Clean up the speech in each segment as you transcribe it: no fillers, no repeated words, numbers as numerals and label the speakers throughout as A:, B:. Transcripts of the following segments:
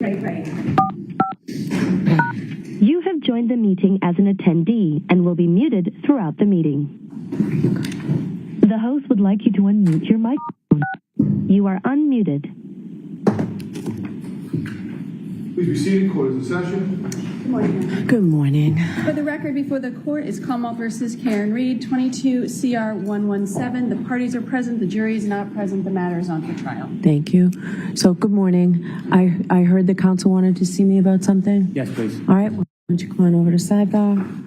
A: Right.
B: You have joined the meeting as an attendee and will be muted throughout the meeting. The host would like you to unmute your microphone. You are unmuted.
C: Please be seated. Court is in session.
A: Good morning.
D: Good morning.
A: For the record, before the court is Commonwealth versus Karen Reed, 22 CR 117. The parties are present. The jury is not present. The matter is on for trial.
D: Thank you. So, good morning. I heard the council wanted to see me about something.
E: Yes, please.
D: All right. Why don't you come on over to sidebar?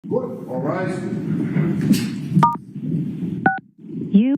C: Good. All rise.
B: You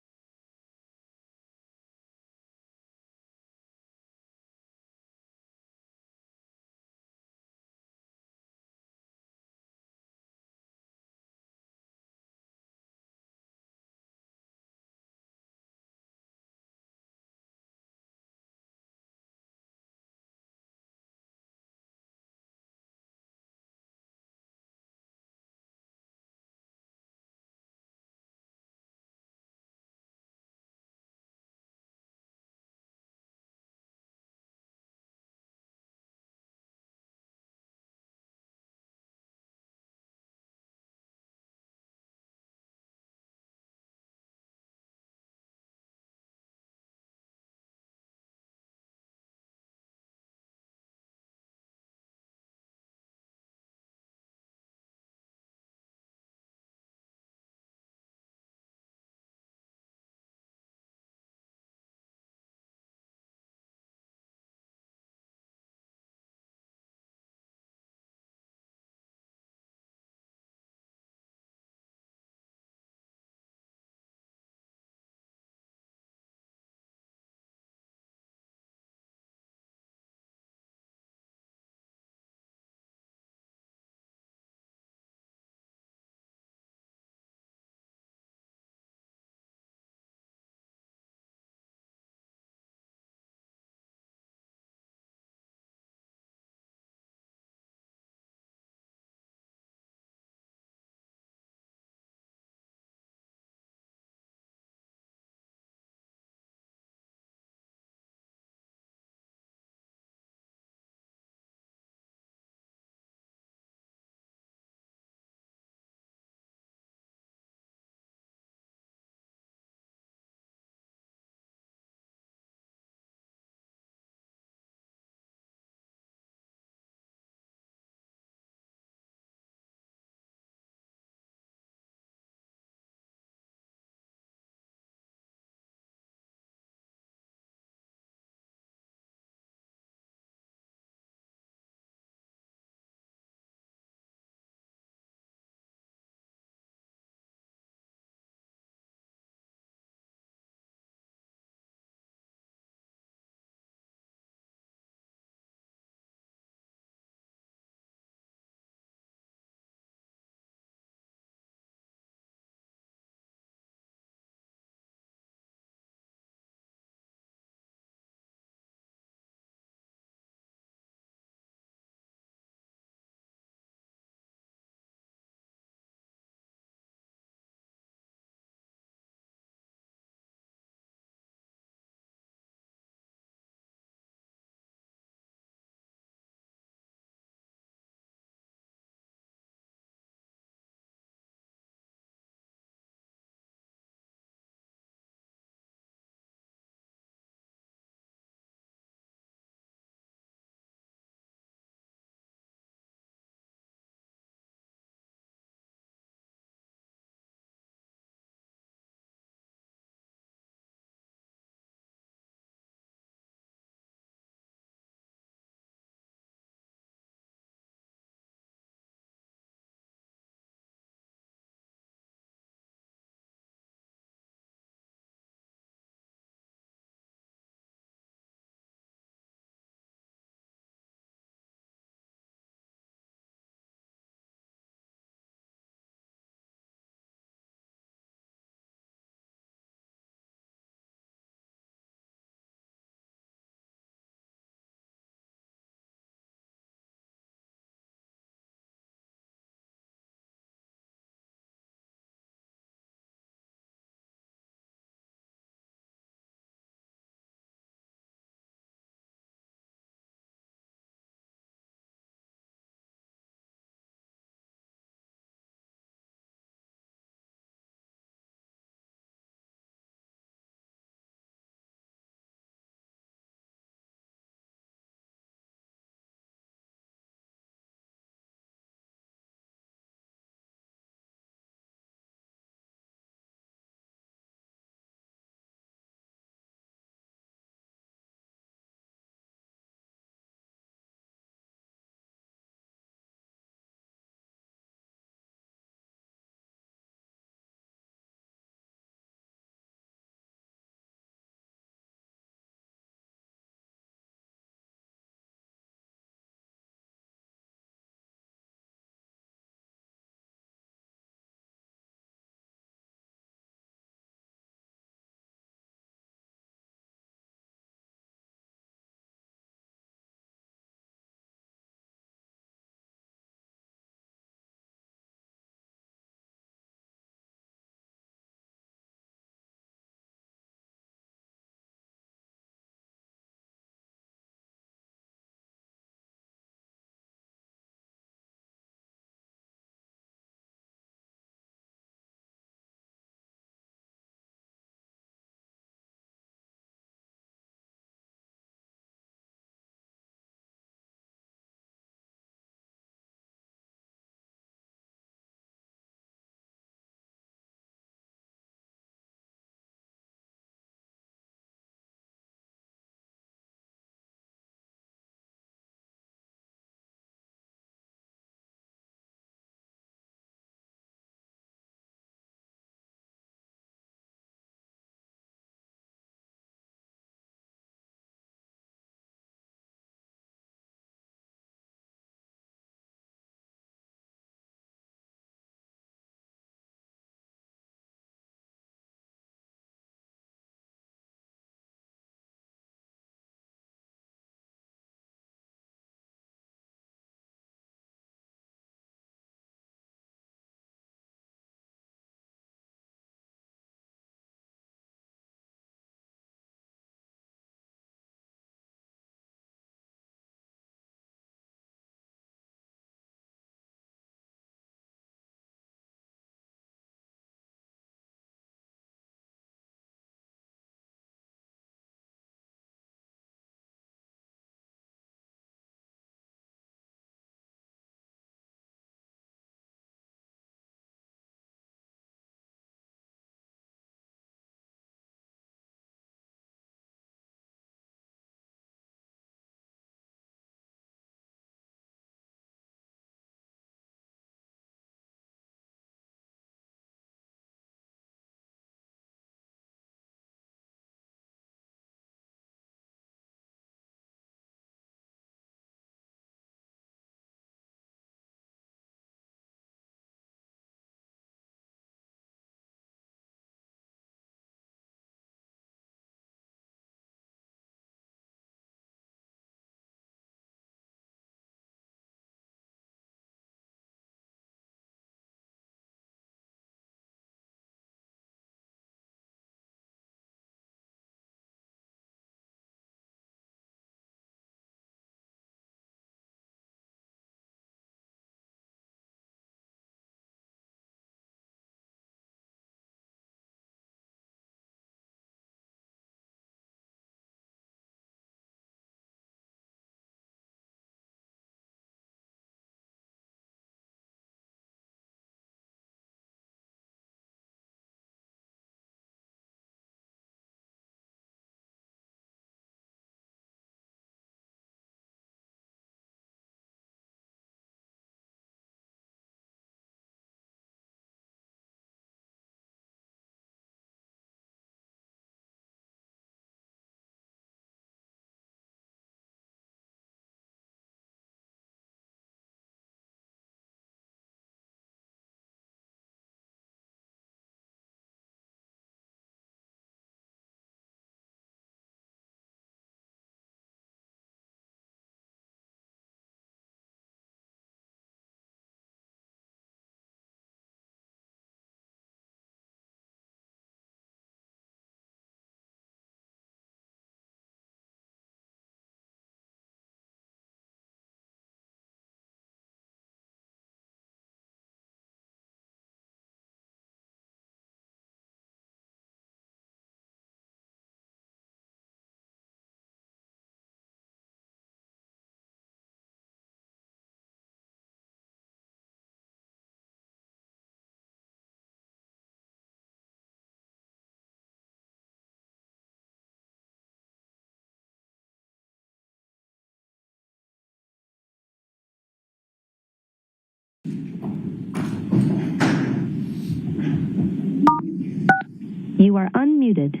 B: You are unmuted.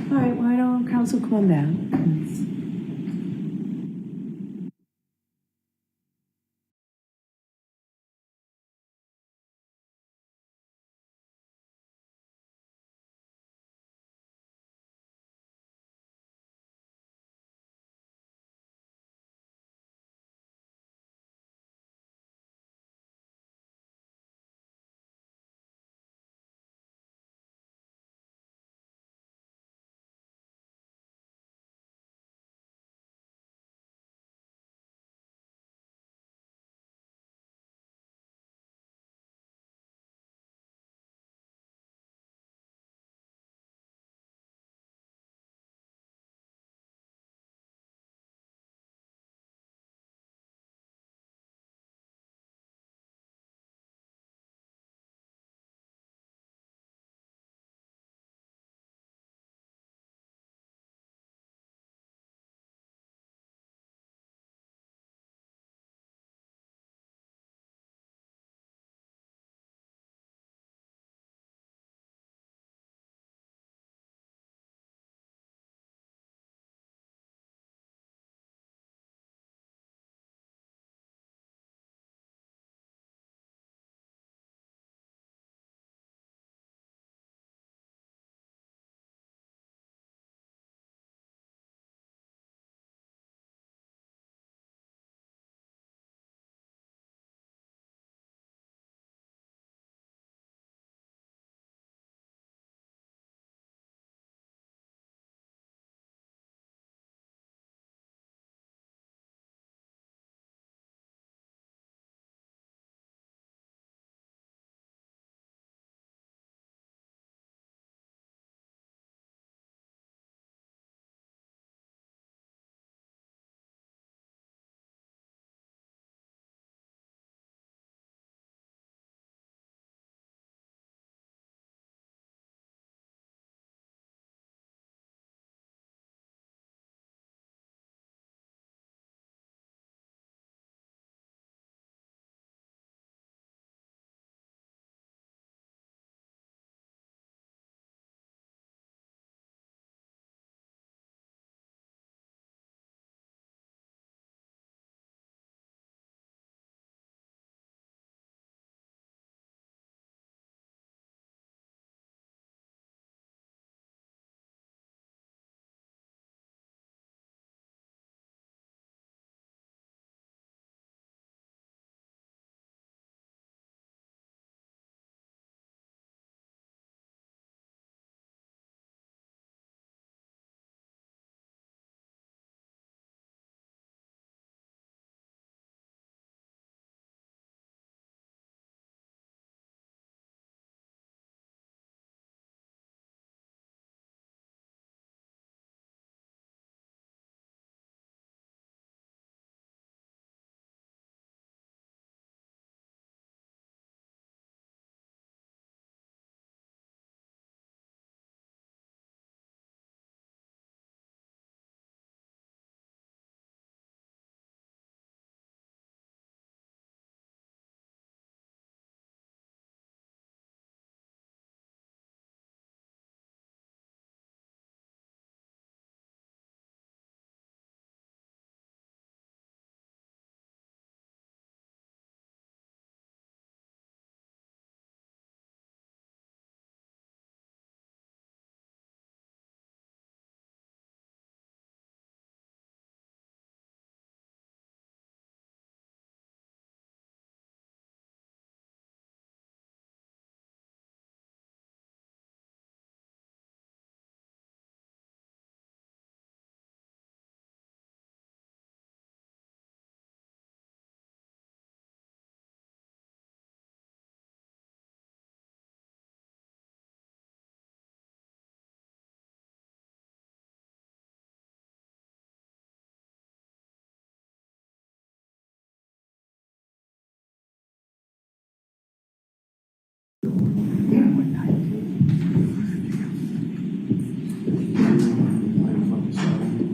D: All right, why don't council come on down?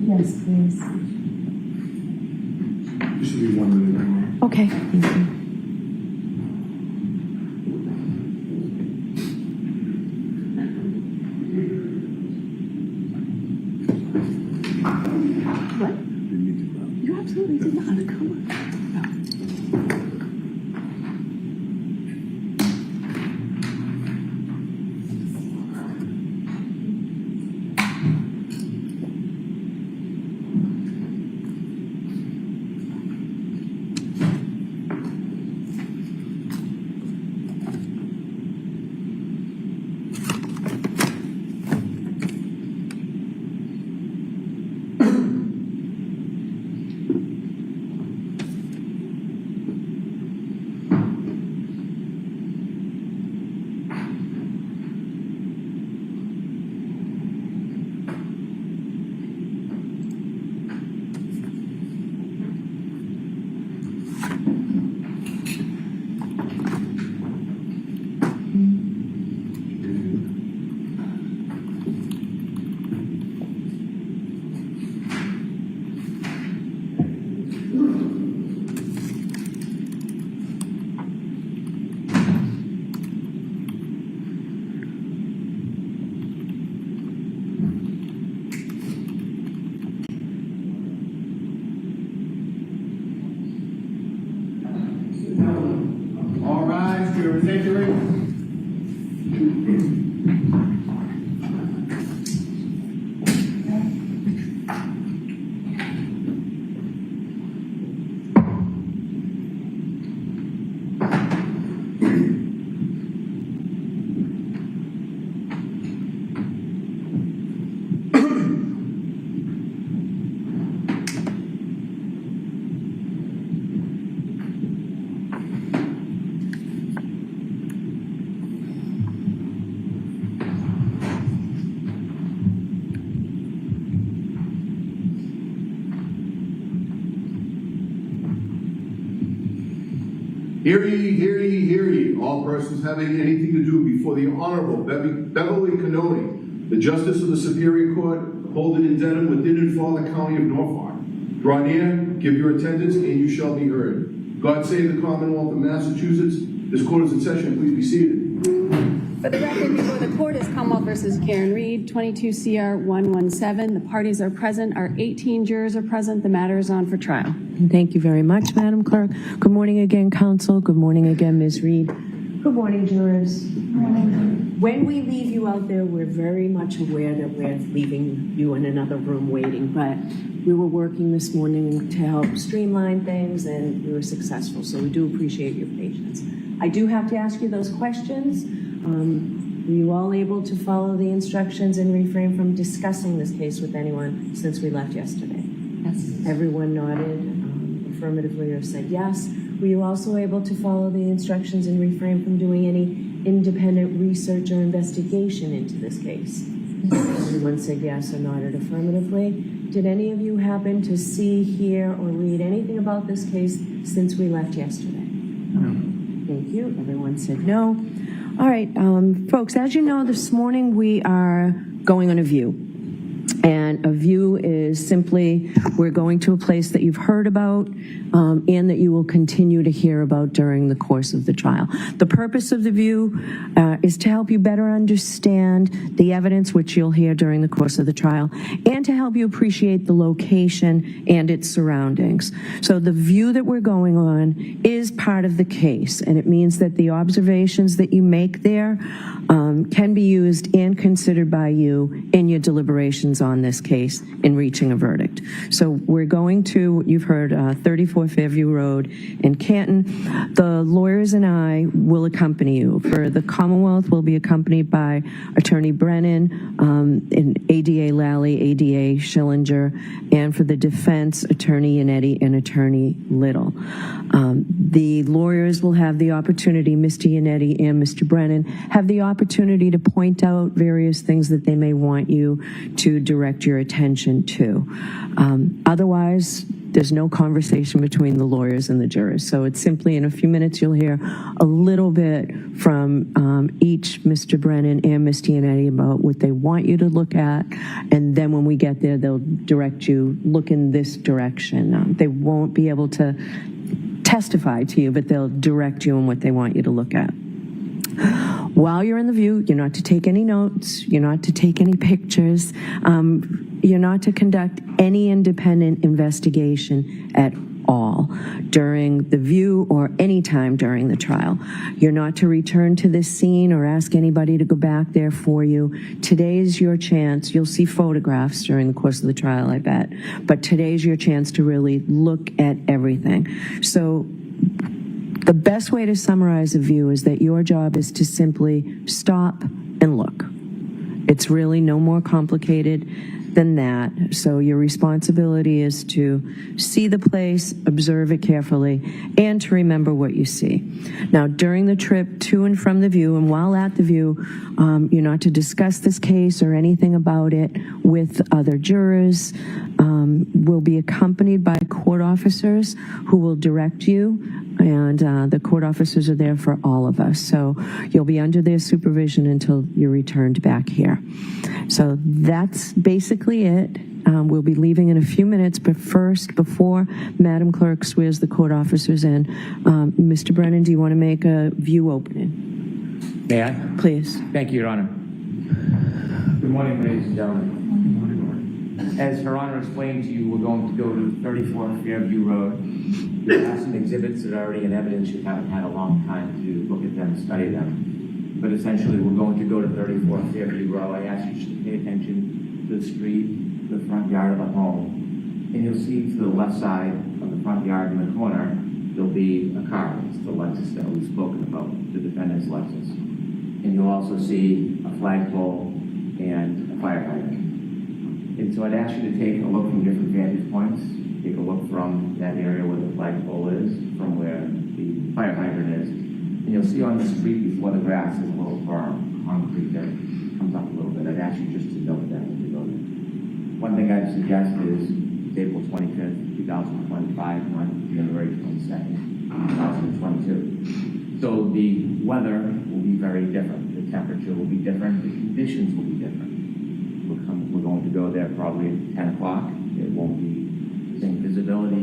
D: Yes, please.
C: There should be 1 minute.
D: Okay, thank you. We did not come on.
C: All rise, we are executing. Hear ye, hear ye, hear ye, all persons having anything to do before the Honorable Beverly Cannoni, the Justice of the Superior Court, holding in Dedham within and for the County of Norfolk. Draw near, give your attendance, and you shall be heard. God save the Commonwealth of Massachusetts. This court is in session. Please be seated.
A: For the record, before the court is Commonwealth versus Karen Reed, 22 CR 117. The parties are present. Our 18 jurors are present. The matter is on for trial.
D: Thank you very much, Madam Clerk. Good morning again, counsel. Good morning again, Ms. Reed. Good morning, jurors. When we leave you out there, we're very much aware that we're leaving you in another room waiting, but we were working this morning to help streamline things, and we were successful, so we do appreciate your patience. I do have to ask you those questions. Were you all able to follow the instructions and refrain from discussing this case with anyone since we left yesterday? Yes. Everyone nodded affirmatively or said yes. Were you also able to follow the instructions and refrain from doing any independent research or investigation into this case? Everyone said yes or nodded affirmatively. Did any of you happen to see, hear, or read anything about this case since we left yesterday? No. Thank you. Everyone said no. All right, folks, as you know, this morning we are going on a view. And a view is simply, we're going to a place that you've heard about and that you will continue to hear about during the course of the trial. The purpose of the view is to help you better understand the evidence, which you'll hear during the course of the trial, and to help you appreciate the location and its surroundings. So the view that we're going on is part of the case, and it means that the observations that you make there can be used and considered by you in your deliberations on this case in reaching a verdict. So we're going to, you've heard 34 Fairview Road in Canton. The lawyers and I will accompany you. For the Commonwealth, we'll be accompanied by Attorney Brennan, and ADA Lally, ADA Schillinger, and for the defense, Attorney Yannetti and Attorney Little. The lawyers will have the opportunity, Mr. Yannetti and Mr. Brennan, have the opportunity to point out various things that they may want you to direct your attention to. Otherwise, there's no conversation between the lawyers and the jurors. So it's simply in a few minutes you'll hear a little bit from each Mr. Brennan and Mr. Yannetti about what they want you to look at. And then when we get there, they'll direct you, look in this direction. They won't be able to testify to you, but they'll direct you on what they want you to look at. While you're in the view, you're not to take any notes, you're not to take any pictures. You're not to conduct any independent investigation at all during the view or any time during the trial. You're not to return to this scene or ask anybody to go back there for you. Today's your chance. You'll see photographs during the course of the trial, I bet. But today's your chance to really look at everything. So the best way to summarize a view is that your job is to simply stop and look. It's really no more complicated than that. So your responsibility is to see the place, observe it carefully, and to remember what you see. Now, during the trip to and from the view, and while at the view, you're not to discuss this case or anything about it with other jurors. Will be accompanied by court officers who will direct you, and the court officers are there for all of us. So you'll be under their supervision until you're returned back here. So that's basically it. We'll be leaving in a few minutes, but first, before Madam Clerk swears the court officers in, Mr. Brennan, do you want to make a view opening?
E: May I?
D: Please.
E: Thank you, Your Honor. Good morning, ladies and gentlemen. As Her Honor explained to you, we're going to go to 34 Fairview Road. We have some exhibits that are already in evidence. You haven't had a long time to look at them, study them. But essentially, we're going to go to 34 Fairview Road. I ask you to pay attention to the street, the front yard of the home. And you'll see to the left side of the front yard in the corner, there'll be a car. It's the Lexus that we've spoken about, the defendant's Lexus. And you'll also see a flagpole and a fire hydrant. And so I'd ask you to take a look from different vantage points. Take a look from that area where the flagpole is, from where the fire hydrant is. And you'll see on the street before the grass is a little berm, concrete that comes up a little bit. I'd ask you just to note that when you go there. One thing I'd suggest is it's April 25th, 2025, not January 22nd, 2022. So the weather will be very different. The temperature will be different. The conditions will be different. We're going to go there probably at 10 o'clock. It won't be the same visibility.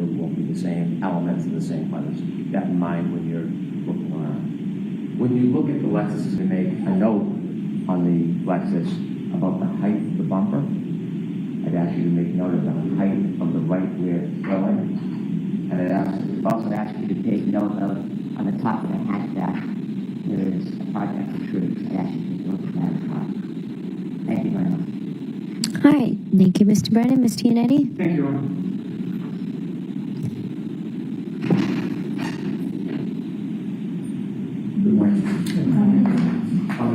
E: It won't be the same elements and the same weather. So keep that in mind when you're looking around. When you look at the Lexus, to make a note on the Lexus about the height of the bumper, I'd ask you to make note of the height of the right rear dwelling. And I'd also ask you to take note of on the top of the hatchback, there is a part that protrudes. I'd ask you to take a look at that as well. Thank you very much.
F: All right. Thank you, Mr. Brennan. Ms. Tianetti?
E: Thank you, Your Honor.
G: Good morning.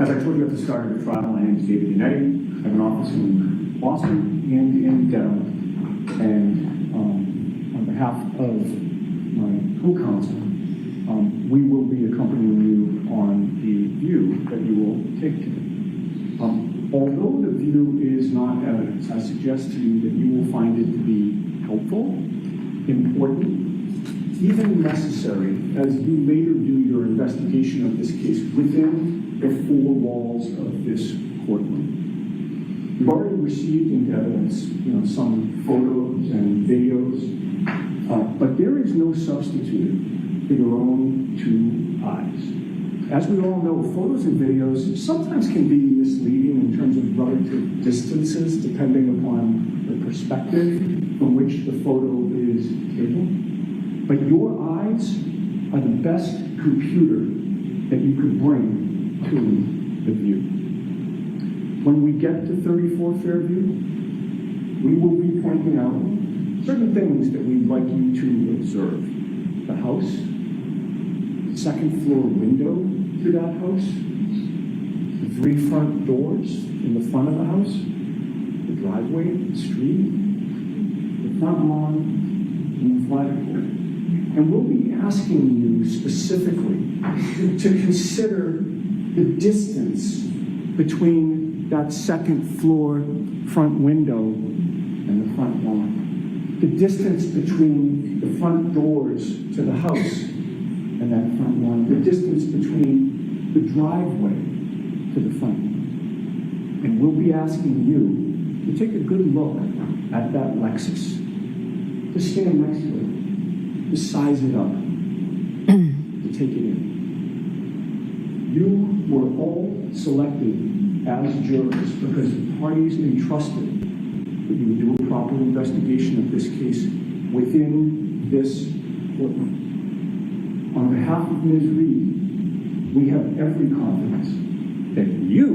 G: As I told you at the start of the trial, my name is David Tianetti. I have an office in Boston and in Dedham. And on behalf of my co-counsel, we will be accompanying you on the view that you will take today. Although the view is not evidence, I suggest to you that you will find it to be helpful, important, even necessary as you later do your investigation of this case within the four walls of this courtroom. We've already received into evidence, some photos and videos, but there is no substitute for your own two eyes. As we all know, photos and videos sometimes can be misleading in terms of relative distances, depending upon the perspective from which the photo is taken. But your eyes are the best computer that you could bring to the view. When we get to 34 Fairview, we will be pointing out certain things that we'd like you to observe. The house, the second floor window to that house, the three front doors in the front of the house, the driveway, the street, the front lawn, and the flagpole. And we'll be asking you specifically to consider the distance between that second floor front window and the front lawn. The distance between the front doors to the house and that front lawn. The distance between the driveway to the front lawn. And we'll be asking you to take a good look at that Lexus, to stand next to it, to size it up, to take it in. You were all selected as jurors because the parties entrusted that you would do a proper investigation of this case within this courtroom. On behalf of Ms. Reed, we have every confidence that you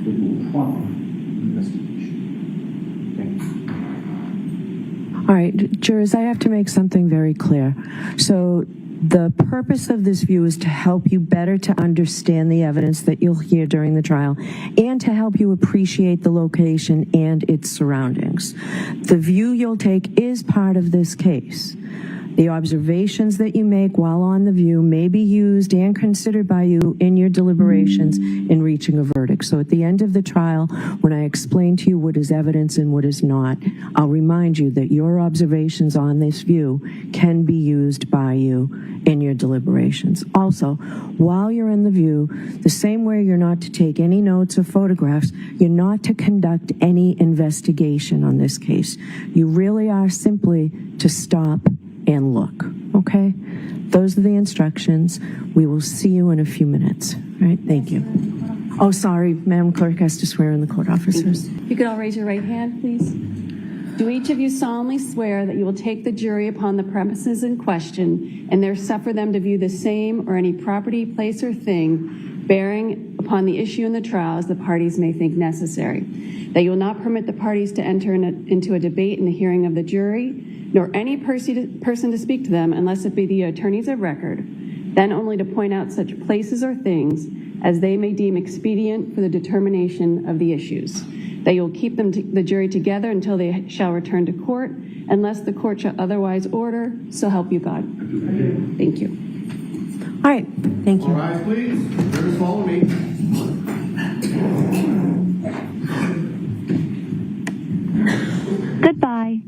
G: will do a proper investigation. Thank you.
D: All right, jurors, I have to make something very clear. So the purpose of this view is to help you better to understand the evidence that you'll hear during the trial and to help you appreciate the location and its surroundings. The view you'll take is part of this case. The observations that you make while on the view may be used and considered by you in your deliberations in reaching a verdict. So at the end of the trial, when I explain to you what is evidence and what is not, I'll remind you that your observations on this view can be used by you in your deliberations. Also, while you're in the view, the same way you're not to take any notes or photographs, you're not to conduct any investigation on this case. You really are simply to stop and look, okay? Those are the instructions. We will see you in a few minutes. All right, thank you. Oh, sorry, Madam Clerk has to swear in the court officers.
A: You could all raise your right hand, please. Do each of you solemnly swear that you will take the jury upon the premises in question and there suffer them to view the same or any property, place, or thing bearing upon the issue in the trial as the parties may think necessary, that you will not permit the parties to enter into a debate in the hearing of the jury, nor any person to speak to them unless it be the attorneys of record, then only to point out such places or things as they may deem expedient for the determination of the issues, that you will keep the jury together until they shall return to court, unless the court shall otherwise order, so help you God. Thank you.
D: All right, thank you.
C: All rise, please. Jurors, follow me.
B: Goodbye.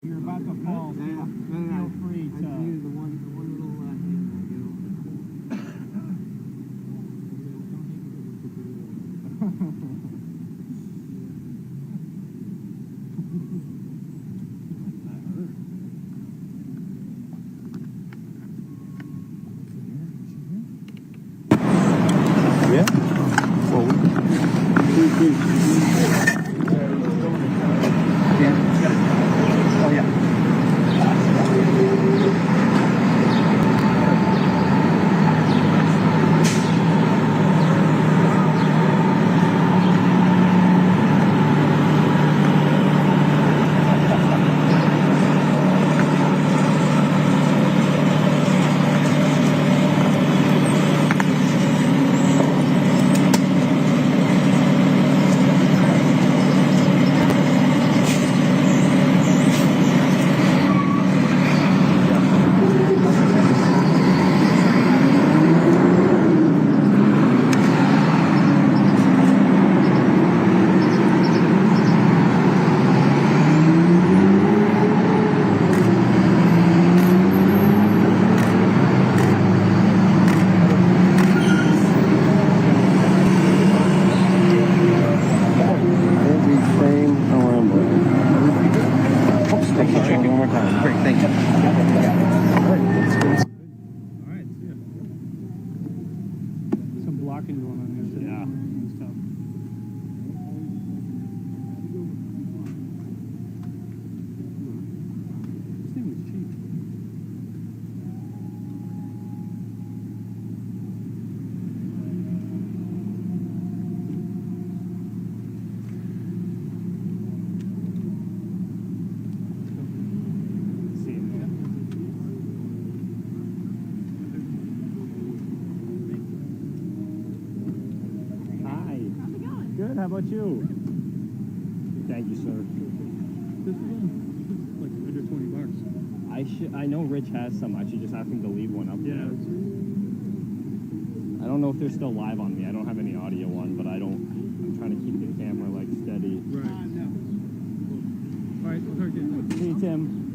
H: You're about to fall. Feel free to.
I: I needed the one little hand, you
H: Yeah? Well, oh, yeah. Some blocking going on there. Yeah. It's tough. This thing was cheap. Hi. Good. How about you? Thank you, sir. This is like under $20. I know Rich has some. I should just ask him to leave one up there. I don't know if they're still live on me. I don't have any audio on, but I'm trying to keep the camera like steady. Right. All right. We'll talk to you.
G: See you, Tim.